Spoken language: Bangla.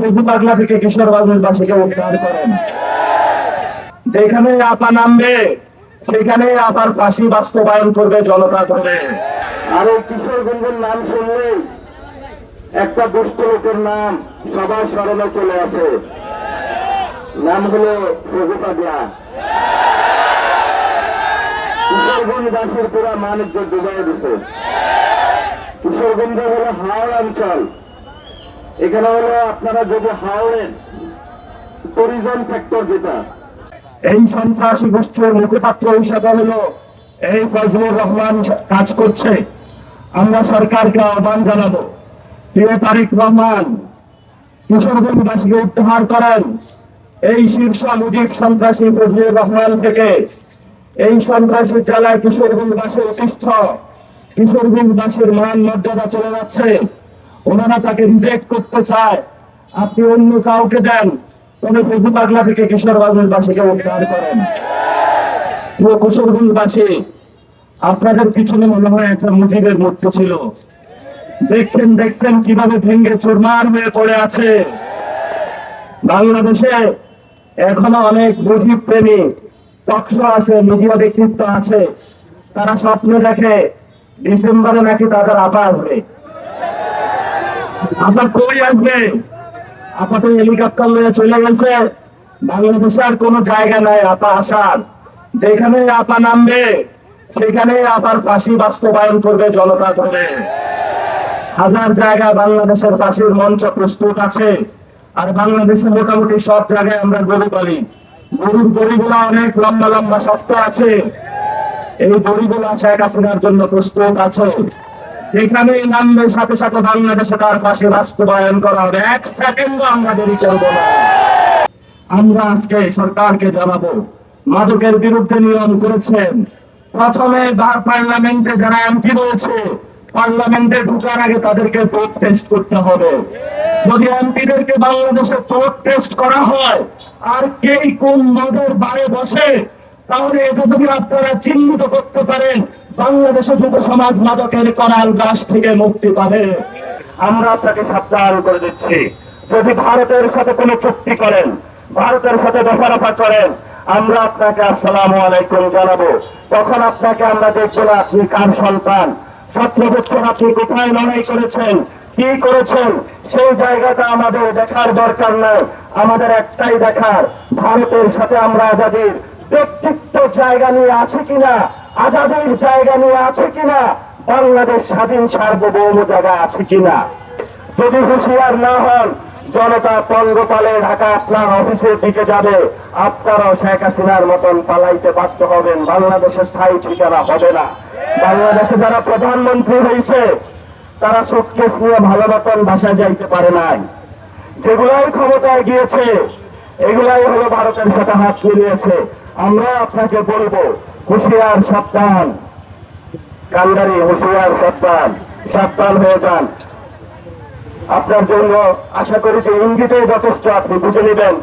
ফেজু পাগলা থেকে কিশোরগঞ্জবাসীকে উদ্ধার করেন। যেখানে আপা নামবে সেখানে আবার ফাঁসি বাস্তবায়ন করবে জনতা করে। আর এই কিশোরগঞ্জের নাম শুনলেই একটা দুষ্ট লোকের নাম সবার স্মরণে চলে আসে, নাম হলো ফেজু পাগলা। কিশোরগঞ্জবাসীর পুরা মানিজ্য ডুবাই দিছে। কিশোরগঞ্জ হলো হাওড় অঞ্চল। এখানে হলো আপনারা যদি হাওড়ের ট্যুরিজম সেক্টর, যেটা এই সন্ত্রাসী গোষ্ঠীর মুখপাত্র হিসাবে হলো এই ফজলুর রহমান কাজ করছে। আমরা সরকারকে আহ্বান জানাবো, প্রিয় তারেক রহমান, কিশোরগঞ্জবাসীকে উদ্ধার করেন এই শীর্ষ মুজিব সন্ত্রাসী ফজলুর রহমান থেকে। এই সন্ত্রাসী জেলায় কিশোরগঞ্জবাসীর অতিষ্ঠ, কিশোরগঞ্জবাসীর মান মর্যাদা চলে যাচ্ছে। ওনারা তাকে রিজেক্ট করতে চায়। আপনি অন্য কাউকে দেন, তবে ফেজু পাগলা থেকে কিশোরগঞ্জবাসীকে উদ্ধার করেন। প্রিয় কিশোরগঞ্জবাসী, আপনাদের পিছনে মনে হয় একটা মুজিবের মূর্তি ছিল। দেখছেন কিভাবে ভেঙ্গে চুরমার হয়ে পড়ে আছে। বাংলাদেশে এখনো অনেক মুজিব প্রেমী পক্ষ আছে, মিডিয়া ব্যক্তিত্ব আছে। তারা স্বপ্ন দেখে ডিসেম্বরে নাকি তাদের আপা আসবে। আপনার কই আসবে? আপাতত হেলিকপ্টার নিয়ে চলে গেছে। বাংলাদেশে আর কোনো জায়গা নাই আপা আসার। যেখানে আপা নামবে সেখানে আবার ফাঁসি বাস্তবায়ন করবে জনতা করে। হাজার জায়গায় বাংলাদেশের ফাঁসির মঞ্চ প্রস্তুত আছে। আর বাংলাদেশে মোটামুটি সব জায়গায় আমরা গরু পালি। গরুর দড়িগুলা অনেক লম্বা লম্বা শক্ত আছে। এই দড়িগুলা শেখ হাসিনার জন্য প্রস্তুত আছে। এখানে নামবে সাথে সাথে বাংলাদেশে তার ফাঁসি বাস্তবায়ন করা হবে। এক সেকেন্ডও আমরা দেরি করবো না। আমরা আজকে সরকারকে জানাবো, মাদকের বিরুদ্ধে নিয়ম করেছেন। প্রথমে পার্লামেন্টে যারা এমপি রয়েছে, পার্লামেন্টে ঢুকার আগে তাদেরকে ভোট টেস্ট করতে হবে। যদি এমপিদেরকে বাংলাদেশে ভোট টেস্ট করা হয় আর কে কোন মদের বারে বসে, তাহলে এটা যদি আপনারা চিহ্নিত করতে পারেন, বাংলাদেশে যুব সমাজ মাদকের করাল গাছ থেকে মুক্তি পাবে। আমরা আপনাকে সাবধান করে দিচ্ছি, যদি ভারতের সাথে কোনো চুক্তি করেন, ভারতের সাথে দফারফা করেন, আমরা আপনাকে আসসালামু আলাইকুম জানাবো। তখন আপনাকে আমরা দেখবো না আপনি কার সন্তান। 17 বছর আপনি কোথায় লড়াই করেছেন, কি করেছেন, সেই জায়গাটা আমাদের দেখার দরকার নাই। আমাদের একটাই দেখার, ভারতের সাথে আমরা আজাদির ব্যক্তিত্ব জায়গা নিয়ে আছে কিনা, আজাদির জায়গা নিয়ে আছে কিনা, বাংলাদেশ স্বাধীন সার্বভৌম জায়গা আছে কিনা। যদি হুঁশিয়ার না হন, জনতা পঙ্গপালে ঢাকা আপনার অফিসের দিকে যাবে। আপনারাও শেখ হাসিনার মতন পালাইতে বাধ্য হবেন। বাংলাদেশে স্থায়ী ঠিকানা হবে না। বাংলাদেশে যারা প্রধানমন্ত্রী হয়েছে তারা সুটকেস নিয়ে ভালো মতন বাসায় যাইতে পারে নাই। যেগুলাই ক্ষমতায় গিয়েছে এগুলাই হলো ভারতের সাথে হাত মিলিয়েছে। আমরা আপনাকে বলবো, হুঁশিয়ার সাবধান, কান্দারি হুঁশিয়ার সাবধান, সাবধান হয়ে যান। আপনার জন্য আশা করি যে ইঙ্গিতে যথেষ্ট, আপনি বুঝে নেবেন।